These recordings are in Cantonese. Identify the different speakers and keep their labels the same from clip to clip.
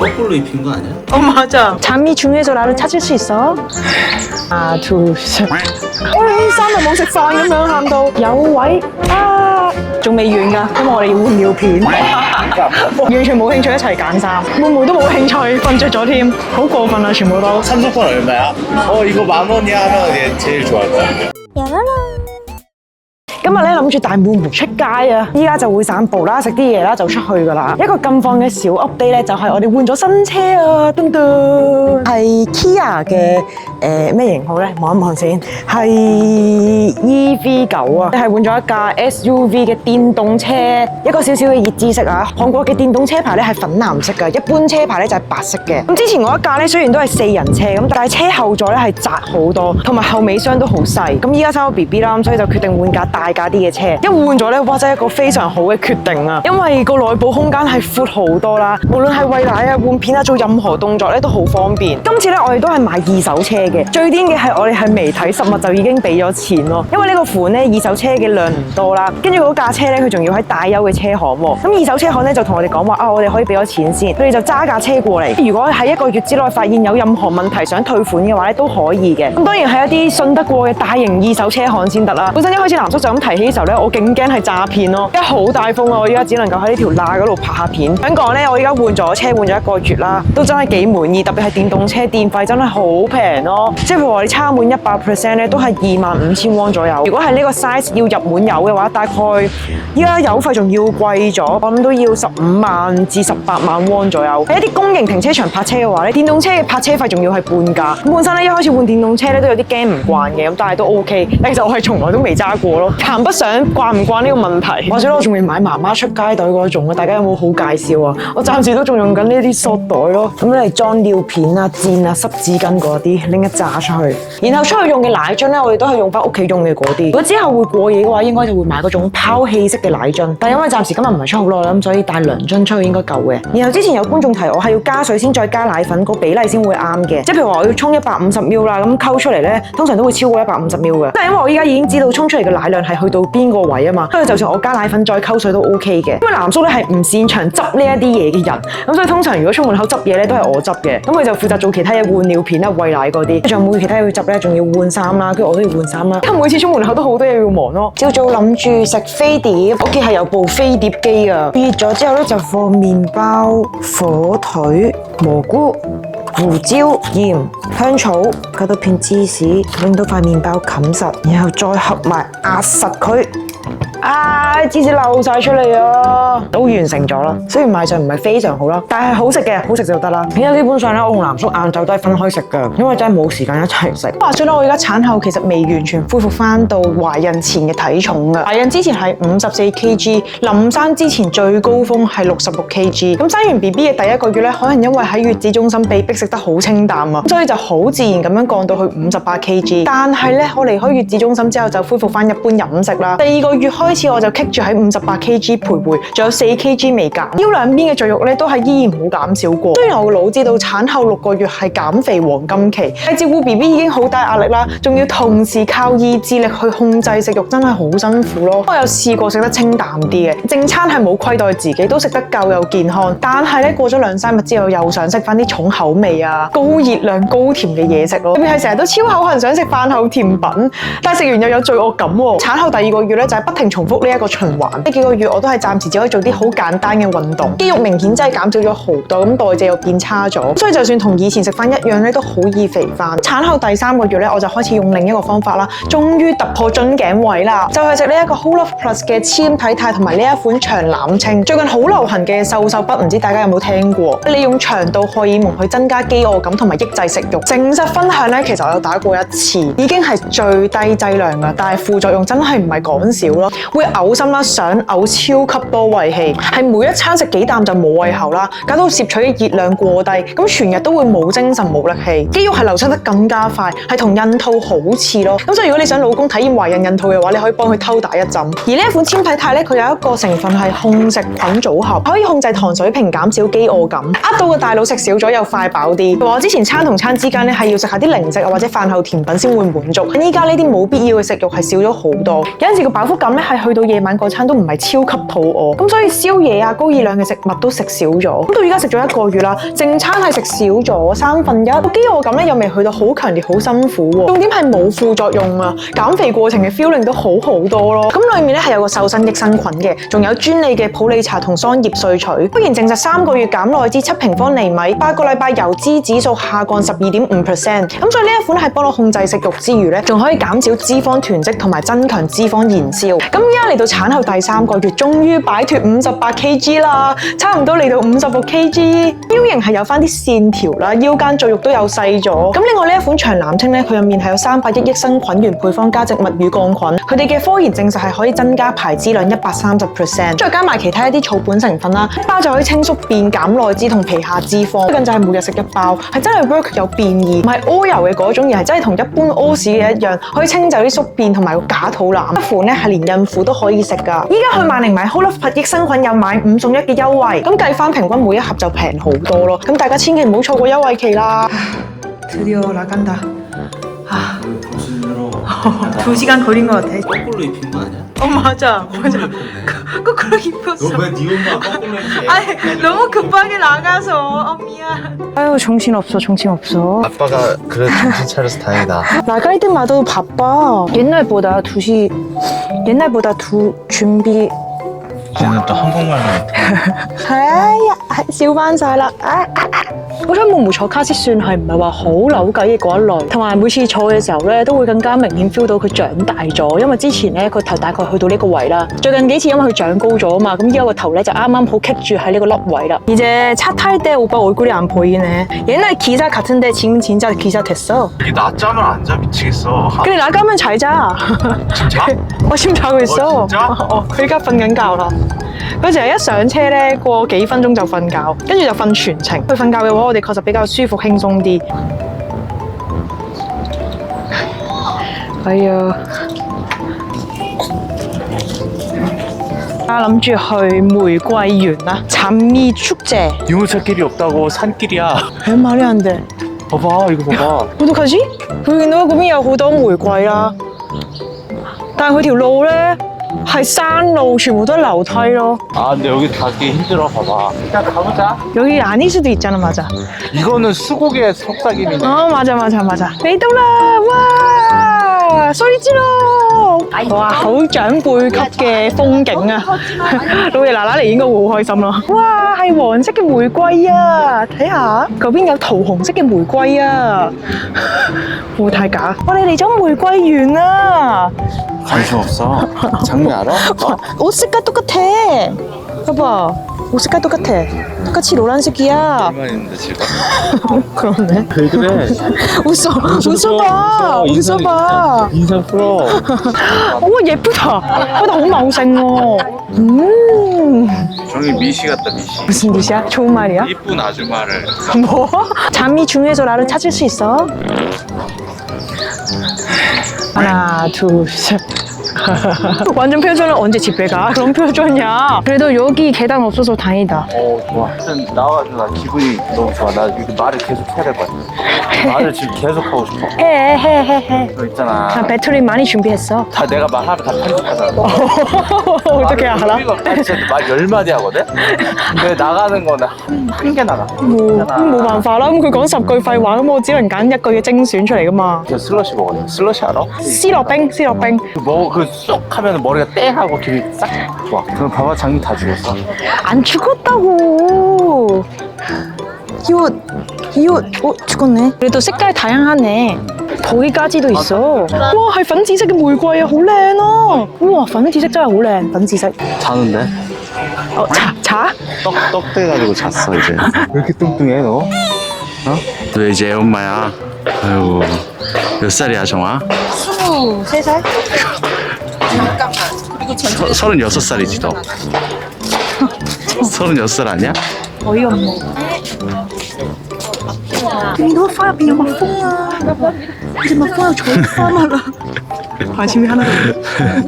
Speaker 1: 거꾸로 입힌 거 아니야?
Speaker 2: 맞아. 잠이 중요해서 나를 찾을 수 있어? 하나, 둘, 셋.喂，三日冇食飯咁樣喊到有位啊，仲未完㗎，因為我哋要換尿片，完全冇興趣一齊揀衫，妹妹都冇興趣，瞓着咗添，好過分啊！全部都。
Speaker 3: 삼성폰 얼마야? 이거 10,000원이 하면 얘 제일 좋아할 것 같아.
Speaker 2: 今日咧諗住帶妹妹出街啊！依家就會散步啦，食啲嘢啦，就出去噶啦。一個近況嘅小 update 咧，就係我哋換咗新車啊！噔噔，係 Kia 嘅咩型號咧？望一望先，係 EV9啊！係換咗一架 SUV 嘅電動車。一個少少嘅熱知識啊，韓國嘅電動車牌咧係粉藍色嘅，一般車牌咧就係白色嘅。咁之前嗰一架咧雖然都係4人車咁，但係車後座咧係窄好多，同埋後尾箱都好細。咁依家生咗 BB 啦，咁所以就決定換架大架啲嘅車。一換咗咧，哇！真係一個非常好嘅決定啊！因為個內部空間係闊好多啦，無論係餵奶啊、換片啊、做任何動作咧都好方便。今次咧我哋都係買二手車嘅，最癲嘅係我哋係未睇實物就已經俾咗錢咯。因為呢個款咧二手車嘅量唔多啦，跟住嗰架車咧佢仲要喺大優嘅車行喎。咁二手車行咧就同我哋講話啊，我哋可以俾咗錢先，佢哋就揸架車過嚟。如果喺1個月之內發現有任何問題想退款嘅話咧都可以嘅。咁當然係一啲信得過嘅大型二手車行先得啦。本身一開始藍叔就咁提起嘅時候咧，我勁驚係詐騙咯，因為好大風啊！我依家只能夠喺呢條罅嗰度拍下片。想講咧，我依家換咗車，換咗1個月啦，都真係幾滿意。特別係電動車電費真係好平咯，即係譬如話你插滿100%咧，都係25,000 won 左右。如果係呢個 size 要入滿油嘅話，大概依家油費仲要貴咗，我諗都要15萬至18萬 won 左右。喺一啲公營停車場泊車嘅話咧，電動車嘅泊車費仲要係半價。咁本身咧一開始換電動車咧都有啲驚唔慣嘅，咁但係都 OK。其實我係從來都未揸過咯，談不上慣唔慣呢個問題。或者我仲未買媽媽出街袋嗰種啊，大家有冇好介紹啊？我暫時都仲用緊呢啲塑袋咯，咁嚟裝尿片啊、墊啊、濕紙巾嗰啲，拎一紮出去。然後出去用嘅奶樽咧，我哋都係用翻屋企用嘅嗰啲。如果之後會過夜嘅話，應該就會買嗰種拋棄式嘅奶樽。但係因為暫時今日唔係出好耐啦，咁所以帶2樽出去應該夠嘅。然後之前有觀眾提我係要加水先再加奶粉，個比例先會啱嘅。即係譬如話我要沖150ml啦，咁溝出嚟咧，通常都會超過150ml嘅。但係因為我依家已經知道沖出嚟嘅奶量係去到邊個位啊嘛，所以就算我加奶粉再溝水都 OK 嘅。因為藍叔咧係唔擅長執呢一啲嘢嘅人，咁所以通常如果出門口執嘢咧都係我執嘅，咁佢就負責做其他嘢，換尿片啦、餵奶嗰啲。仲有冇其他嘢要執咧？仲要換衫啦，跟住我都要換衫啦。因為每次出門口都好多嘢要忙咯。朝早諗住食飛碟，屋企係有部飛碟機啊。熱咗之後咧就放麵包、火腿、蘑菇、胡椒、鹽、香草，加多片芝士，令到塊麵包冚實，然後再合埋壓實佢。芝士漏晒出嚟啊！都完成咗啦，雖然賣相唔係非常好啦，但係好食嘅，好食就得啦。而家基本上咧，我同藍叔晏晝都係分開食㗎，因為真係冇時間一齊食。話說咧，我而家產後其實未完全恢復翻到懷孕前嘅體重㗎。懷孕之前係54kg，臨生之前最高峰係66kg。咁生完 BB 嘅第1個月咧，可能因為喺月子中心被逼食得好清淡啊，所以就好自然咁樣降到去58kg。但係咧，我離開月子中心之後就恢復翻一般飲食啦。第2個月開始我就 keep 住喺58kg 徘徊，仲有4kg 未減。腰兩邊嘅贅肉咧都係依然冇減少過。雖然我腦知道產後6個月係減肥黃金期，但照顧 BB 已經好大壓力啦，仲要同時靠意志力去控制食慾，真係好辛苦咯。我有試過食得清淡啲嘅，正餐係冇虧待自己，都食得夠又健康。但係咧過咗2-3日之後，又想食翻啲重口味啊、高熱量、高甜嘅嘢食咯。特別係成日都超口痕，想食飯後甜品，但係食完又有罪惡感喎。產後第2個月咧就係不停重複呢一個循環。呢幾個月我都係暫時只可以做啲好簡單嘅運動，肌肉明顯真係減少咗好多，咁代謝又變差咗，所以就算同以前食翻一樣咧，都好易肥翻。產後第3個月咧，我就開始用另一個方法啦，終於突破樽頸位啦，就係食呢一個 Whole Love Plus 嘅超體態同埋呢一款長攬清，最近好流行嘅瘦瘦筆，唔知大家有冇聽過？利用腸道荷爾蒙去增加飢餓感同埋抑制食慾。誠實分享咧，其實我有打過1次，已經係最低劑量噶，但係副作用真係唔係講少咯，會嘔心啦，想嘔超級多胃氣，係每一餐食幾啖就冇胃口啦，搞到攝取嘅熱量過低，咁全日都會冇精神冇力氣，肌肉係流失得更加快，係同孕吐好似咯。咁所以如果你想老公體驗懷孕孕吐嘅話，你可以幫佢偷打一針。而呢一款纖體肽咧，佢有一個成分係控食菌組合，可以控制糖水平，減少飢餓感，呃到個大腦食少咗又快飽啲。我之前餐同餐之間咧係要食下啲零食啊或者飯後甜品先會滿足，依家呢啲冇必要嘅食慾係少咗好多。有陣時個飽腹感咧係去到夜晚晚嗰餐都唔係超級肚餓，咁所以宵夜啊、高熱量嘅食物都食少咗。咁到而家食咗1個月啦，正餐係食少咗1/3，飢餓感咧又未去到好強烈、好辛苦喎。重點係冇副作用啊，減肥過程嘅 feeling 都好好多咯。咁裡面咧係有個瘦身益生菌嘅，仲有專利嘅普洱茶同桑葉萃取。雖然證實3個月減內脂7平方厘米，8個禮拜油脂指數下降12.5%。咁所以呢一款係幫我控制食慾之餘咧，仲可以減少脂肪囤積同埋增強脂肪燃燒。咁而家嚟到產後第3個月，終於擺脫58 kg 啦，差唔多嚟到56 kg， 腰型係有翻啲線條啦，腰間贅肉都有細咗。咁另外呢一款長藍烴咧，佢入面係有300億益生菌原配方加植物乳桿菌，佢哋嘅科研證實係可以增加排脂量130%，再加埋其他一啲草本成分啦，一包就可以清宿便、減內脂同皮下脂肪。最近就係每日食1包，係真係 work 有變異，唔係屙油嘅嗰種，而係真係同一般屙屎嘅一樣，可以清走啲宿便同埋個假肚腩。一款咧係連孕婦都可以食㗎。依家去萬寧買 Whole Life 益生菌有買5送1嘅優惠，咁計翻平均每一盒就平好多咯。咁大家千祈唔好錯過優惠期啦。드디어 나간다. 아, 2시간 걸린 것 같아.
Speaker 3: 거꾸로 입힌 거 아니야?
Speaker 2: 맞아. 거꾸로 입혔어.
Speaker 3: 너 왜 네 엄마 거꾸로 입혀?
Speaker 2: 아니, 너무 급하게 나가서. 미안. 아유, 정신없어.
Speaker 3: 아빠가 그래 정신 차려서 다행이다.
Speaker 2: 나갈 때마다 바빠. 옛날보다 준비.
Speaker 3: 쟤는 또 한국말만
Speaker 2: 아야, 笑翻晒啦。嗰張木坐卡士算係唔係話好扭計嘅嗰一類，同埋每次坐嘅時候咧，都會更加明顯 feel 到佢長大咗，因為之前咧個頭大概去到呢個位啦，最近幾次因為佢長高咗啊嘛，咁依家個頭咧就啱啱好棘住喺呢個凹位啦。이제 차 탈 때 오빠 얼굴이 안 보이네. 옛날 기사 같은데 지금 진짜 기사 됐어.
Speaker 3: 이게 낮잠을 안 자 미치겠어.
Speaker 2: 그래 나가면 잘 자.
Speaker 3: 진짜?
Speaker 2: 어 지금 자고 있어.
Speaker 3: 진짜?
Speaker 2: 佢而家瞓緊覺啦。佢成日一上車咧，過幾分鐘就瞓覺，跟住就瞓全程。佢瞓覺嘅話，我哋確實比較舒服輕鬆啲。哎呀，諗住去玫瑰園啦，장미축제。
Speaker 3: 유모차길이 없다고 산길이야.
Speaker 2: 係말이 안 돼。
Speaker 3: 봐봐 이거 봐봐.
Speaker 2: 어떡하지？ 佢見到嗰邊有好多玫瑰啦，但係佢條路咧係山路，全部都係樓梯咯。
Speaker 3: 아 근데 여기 가기 힘들어 봐봐. 일단 가보자.
Speaker 2: 여기 아닐 수도 있잖아, 맞아.
Speaker 3: 이거는 수국의 속삭임이네.
Speaker 2: 맞아.嚟到啦，哇！衰之咯，哇，好長輩級嘅風景啊！老爺奶奶嚟應該會好開心咯。哇，係黃色嘅玫瑰啊！睇下嗰邊有桃紅色嘅玫瑰啊！會唔會太假？我哋嚟咗玫瑰園啊！
Speaker 3: 관심 없어. 장미 알아?
Speaker 2: 옷 색깔 똑같아. 봐봐, 옷 색깔 똑같아. 똑같이 노란색이야.
Speaker 3: 얼마 있는데 지금?
Speaker 2: 그러네.
Speaker 3: 왜 그래?
Speaker 2: 웃어봐.
Speaker 3: 인상 풀어.
Speaker 2: 오 예쁘다. 나 너무 마우생어.
Speaker 3: 저기 미시 같다 미시.
Speaker 2: 무슨 뜻이야? 좋은 말이야?
Speaker 3: 이쁜 아줌마를.
Speaker 2: 뭐? 잠이 중에서 나를 찾을 수 있어? 하나, 둘, 셋. 완전 표정은 언제 집에 가? 그런 표정이야. 그래도 여기 계단 없어서 다행이다.
Speaker 3: 좋아. 일단 나와가지고 나 기분이 너무 좋아. 나 이거 말을 계속 해야 될 것 같아. 말을 지금 계속 하고 싶어.
Speaker 2: 해.
Speaker 3: 너 있잖아.
Speaker 2: 나 배터리 많이 준비했어.
Speaker 3: 다 내가 말하면 다 편집하잖아.
Speaker 2: 어떻게 알아?
Speaker 3: 진짜 말 10마디 하거든? 근데 나가는 거는 한 개 나가.
Speaker 2: 冇辦法啦，咁佢講10句廢話，咁我只能揀1句嘅精選出嚟噶嘛。
Speaker 3: 저 슬러시 먹어요. 슬러시 알아?
Speaker 2: 思樂冰。
Speaker 3: 쏙 하면 머리가 땡 하고 기분이 싹 좋아. 그럼 봐봐 장미 다 죽었어.
Speaker 2: 안 죽었다고. 이 옷, 죽었네. 그래도 색깔 다양하네. 거기까지도 있어. 와, 係粉紫色嘅玫瑰啊，好靚啊！哇，粉紫色真係好靚，粉紫色。
Speaker 3: 자는데?
Speaker 2: 자?
Speaker 3: 떡 돼가지고 잤어 이제. 왜 이렇게 뚱뚱해 너? 어? 너 이제 엄마야. 아이고 몇 살이야 정아?
Speaker 2: 23살?
Speaker 1: 잠깐만. 그리고 전체
Speaker 3: 36살이지 너. 36살 아니야?
Speaker 2: 어이없네. 你都發入邊有蜜蜂啊！隻蜜蜂又坐翻埋啦，下次會喺度。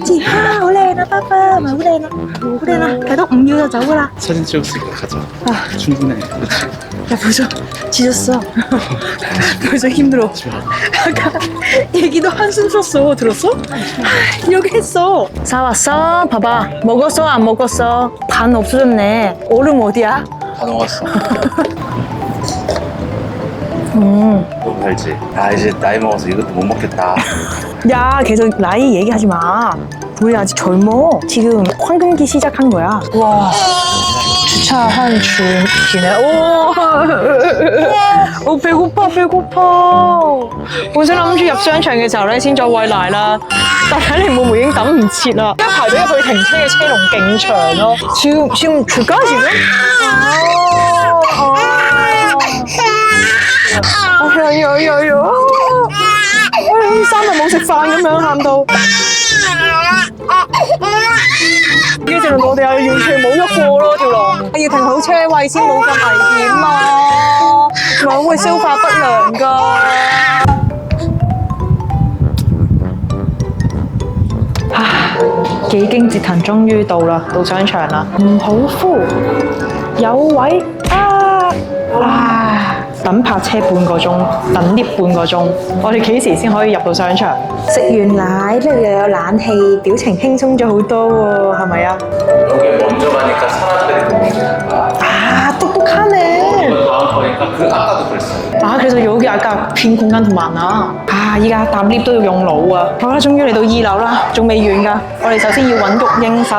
Speaker 2: 知啊，好靚啊，爸爸，咪好靚啊，好靚啊，睇到5秒就走噶啦。
Speaker 3: 사진 찍었으니까 가자. 충분해. 그렇지.
Speaker 1: 야 벌써 지졌어. 벌써 힘들어. 아까 얘기도 한숨 쉬었어. 들었어? 이렇게 했어. 사왔어? 봐봐. 먹었어? 안 먹었어? 반 없어졌네. 얼음 어디야?
Speaker 3: 다 녹았어. 너무 달지. 아 이제 나이 먹어서 이것도 못 먹겠다.
Speaker 1: 야 계속 나이 얘기하지 마. 우리 아직 젊어. 지금 황금기 시작한 거야. 와. 주차한 중이네. 오, 배고파. 本身諗住入商場嘅時候咧，先再餵奶啦，但睇嚟妹妹已經等唔切啦，一排隊入去停車嘅車龍勁長咯。지금 줄까 지금？3日冇食飯咁樣喊到。跟住我哋又完全冇喐過咯條龍，要停好車位先冇咁危險啊，唔係會消化不良㗎。幾經折騰，終於到啦，到商場啦，唔好呼，有位啊！等泊車半個鐘，等 lift 半個鐘，我哋幾時先可以入到商場？食完奶，跟住又有冷氣，表情輕鬆咗好多喎，係咪啊？
Speaker 3: 여기 먼저 가니까 사람들이 너무 많아.
Speaker 1: 똑똑하네.
Speaker 3: 다음 거니까 그 아까도 그랬어요.
Speaker 1: 그래서 여기 아까 빈 공간 더 많아.依家搭 lift 都要用腦啊！好啦，終於嚟到2樓啦，仲未完㗎。我哋首先要揾育嬰室，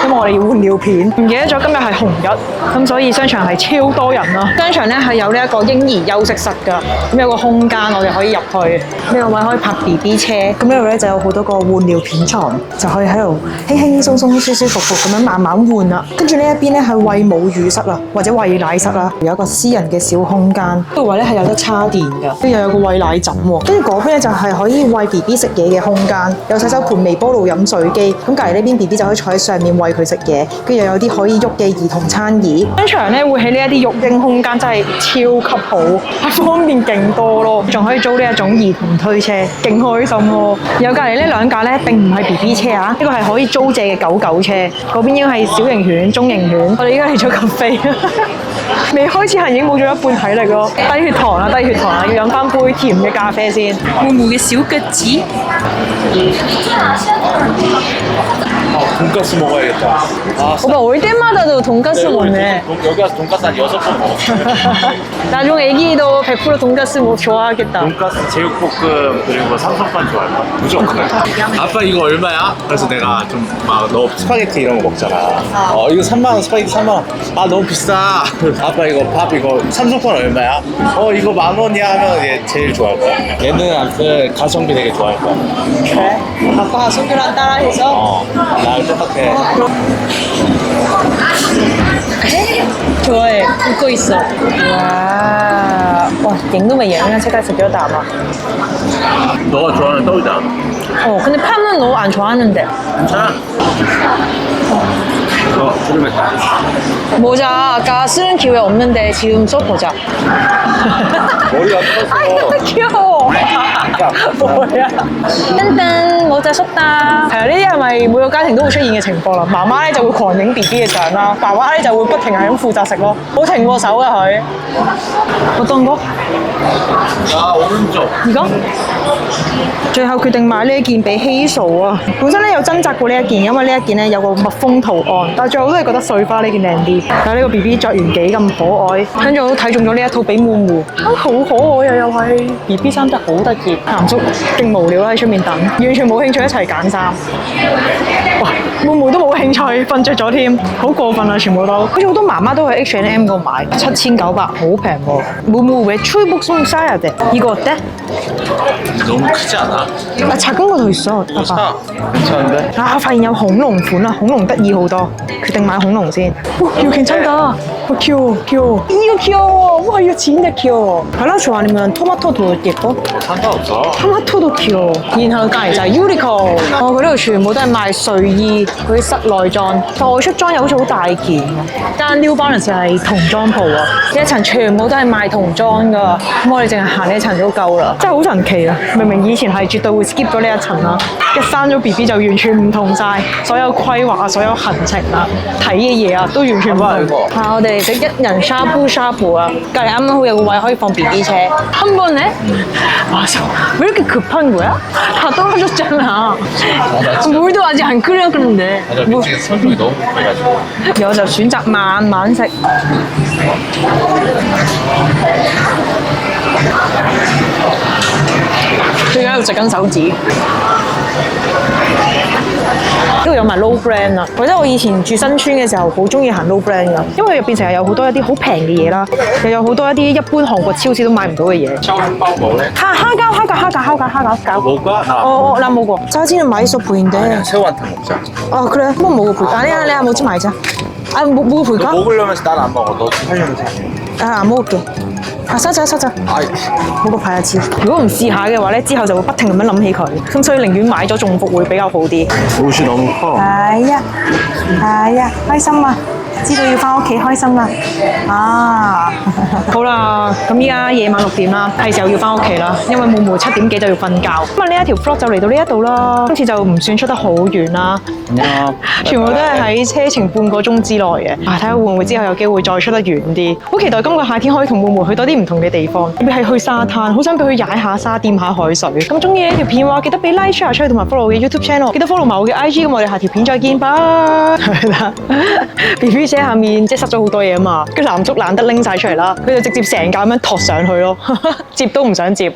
Speaker 1: 因為我哋要換尿片。唔記得咗今日係紅日，咁所以商場係超多人啦。商場咧係有呢一個嬰兒休息室㗎，咁有個空間我哋可以入去。呢個位可以泊 BB 車，咁呢度咧就有好多個換尿片床，就可以喺度輕輕鬆鬆、舒舒服服咁樣慢慢換啦。跟住呢一邊咧係餵母乳室啦，或者餵奶室啦，有一個私人嘅小空間。呢個位咧係有得叉電㗎，跟住又有個餵奶枕喎，跟住嗰邊咧就係可以餵 BB 食嘢嘅空間，有洗手盤、微波爐、飲水機。咁隔離呢邊 BB 就可以坐喺上面餵佢食嘢，跟住又有啲可以喐嘅兒童餐椅。商場咧會喺呢一啲育嬰空間真係超級好，係方便勁多咯，仲可以租呢一種兒童推車，勁開心喎。有隔離呢兩架咧並唔係 BB 車啊，呢個係可以租借嘅狗狗車，嗰邊應該係小型犬、中型犬。我哋依家嚟咗咖啡，未開始行已經冇咗一半體力咯，低血糖啦，要飲翻杯甜嘅咖啡先。妹妹嘅小腳趾。
Speaker 3: 돈가스 먹어야겠다. 아,
Speaker 1: 오빠 올 때마다도 돈가스 먹네.
Speaker 3: 여기 와서 돈가스 한 6번 먹어.
Speaker 1: 나중 애기도 100% 돈가스 뭐 좋아하겠다.
Speaker 3: 돈가스, 제육볶음, 그리고 삼성판 좋아할 거야. 무조건. 아빠 이거 얼마야? 그래서 내가 좀 막 너 스파게티 이런 거 먹잖아. 이거 3만 원, 스파게티 3만 원. 아 너무 비싸. 아빠 이거 밥 이거 삼성판 얼마야? 이거 10,000원이야 하면 얘 제일 좋아할 거야. 얘는 아무튼 가성비 되게 좋아할 거야.
Speaker 1: 그래? 아빠가 손주랑 따라해서?
Speaker 3: 나랑 똑같아.
Speaker 1: 좋아해. 웃고 있어. 와,影都未影啊，即刻食咗啖啊！
Speaker 3: 너가 좋아하는 떡이다.
Speaker 1: 근데 파는 너 안 좋아하는데.
Speaker 3: 괜찮아. 부르겠다.
Speaker 1: 모자 아까 쓰는 기회 없는데 지금 써보자.
Speaker 3: 머리가 커서.
Speaker 1: 귀여워. 뭐야? 땡땡 모자 썼다. 係啊，呢啲係咪每個家庭都會出現嘅情況啦？媽媽咧就會狂影 BB 嘅相啦，爸爸咧就會不停係咁負責食咯，冇停過手㗎佢。어떤 거？
Speaker 3: 오른쪽.
Speaker 1: 이거？ 最後決定買呢一件俾希嫂啊！本身咧有掙扎過呢一件，因為呢一件咧有個蜜蜂圖案，但係最後都係覺得碎花呢件靚啲。睇下呢個 BB 着完幾咁可愛，跟住我都睇中咗呢一套俾妹妹，好可愛啊！又係 BB 衫真係好得意，鹹叔勁無聊啦喺出面等，完全冇興趣一齊揀衫。哇！妹妹都冇興趣，瞓着咗添，好過分啊！全部都，好似好多媽媽都喺 H&M 嗰度買，7900，好平喎。妹妹왜 출국 사야 돼? 이거 어때?
Speaker 3: 너무 크지 않아?
Speaker 1: 작은 거 더 있어. 봐봐.
Speaker 3: 괜찮은데?
Speaker 1: 發現有恐龍款啦，恐龍得意好多，決定買恐龍先。哇，이거 괜찮다. 귀여워. 이거 귀여워. 와, 이거 진짜 귀여워. 발라주 아니면 토마토도 예뻐?
Speaker 3: 상관없어.
Speaker 1: 토마토도 귀여워. 然後隔離就係 Uniqlo。佢呢度全部都係賣睡衣，嗰啲室內裝，外出裝又好似好大件喎。間 New Balance 係童裝鋪啊，呢一層全部都係賣童裝㗎。咁我哋淨係行呢一層都夠啦，真係好神奇啊！明明以前係絕對會 skip 咗呢一層啦，一生咗 BB 就完全唔同晒，所有規劃啊、所有行程啊、睇嘅嘢啊都完全唔同。我哋哋食一人沙布沙布啊，隔離啱啱好有個位可以放 BB 車。한 번에? 맞아. 왜 이렇게 급한 거야? 다 떨어졌잖아. 물도 아직 안 끓였는데.
Speaker 3: 맞아, 미치게 설명이 너무 급해가지고.
Speaker 1: 我就選擇慢慢食。佢而家喺度食緊手指。呢度有埋 low brand 啊！或者我以前住新村嘅時候，好中意行 low brand 噶，因為入邊成日有好多一啲好平嘅嘢啦，又有好多一啲一般韓國超市都買唔到嘅嘢。
Speaker 3: 燒包冇咧？
Speaker 1: 蝦餃。
Speaker 3: 못 가? 나
Speaker 1: 나 먹어. 짜지는 맛있어 보이는데.
Speaker 3: 새우한테 먹자.
Speaker 1: 아 그래? 한번 먹어볼까? 아니야 먹지 말자. 아 먹어볼까?
Speaker 3: 먹으려면서 난 안 먹어. 너 하려면서.
Speaker 1: 아 안 먹을게. 아 사자.
Speaker 3: 아이.
Speaker 1: 먹어봐야지. 如果唔試下嘅話咧，之後就會不停咁樣諗起佢，咁所以寧願買咗中伏會比較好啲。
Speaker 3: 옷이 너무 커.
Speaker 1: 係啊，開心啊！知道要翻屋企開心啦。啊，好啦，咁依家夜晚6點啦，係時候要翻屋企啦，因為妹妹7點幾就要瞓覺。咁啊呢一條 vlog就嚟到呢一度啦，今次就唔算出得好遠啦，全部都係喺車程半個鐘之內嘅。啊，睇下會唔會之後有機會再出得遠啲。好期待今個夏天可以同妹妹去多啲唔同嘅地方，特別係去沙灘，好想俾佢踩下沙、掂下海水。咁中意呢條片嘅話，記得俾 like、share 出去，同埋 follow 我嘅 YouTube channel， 記得 follow 埋我嘅 IG。咁我哋下條片再見，拜。係啦 ，BB 車下面即係塞咗好多嘢啊嘛，跟住藍竹懶得拎晒出嚟啦，佢就直接成架咁樣托上去咯，接都唔想接。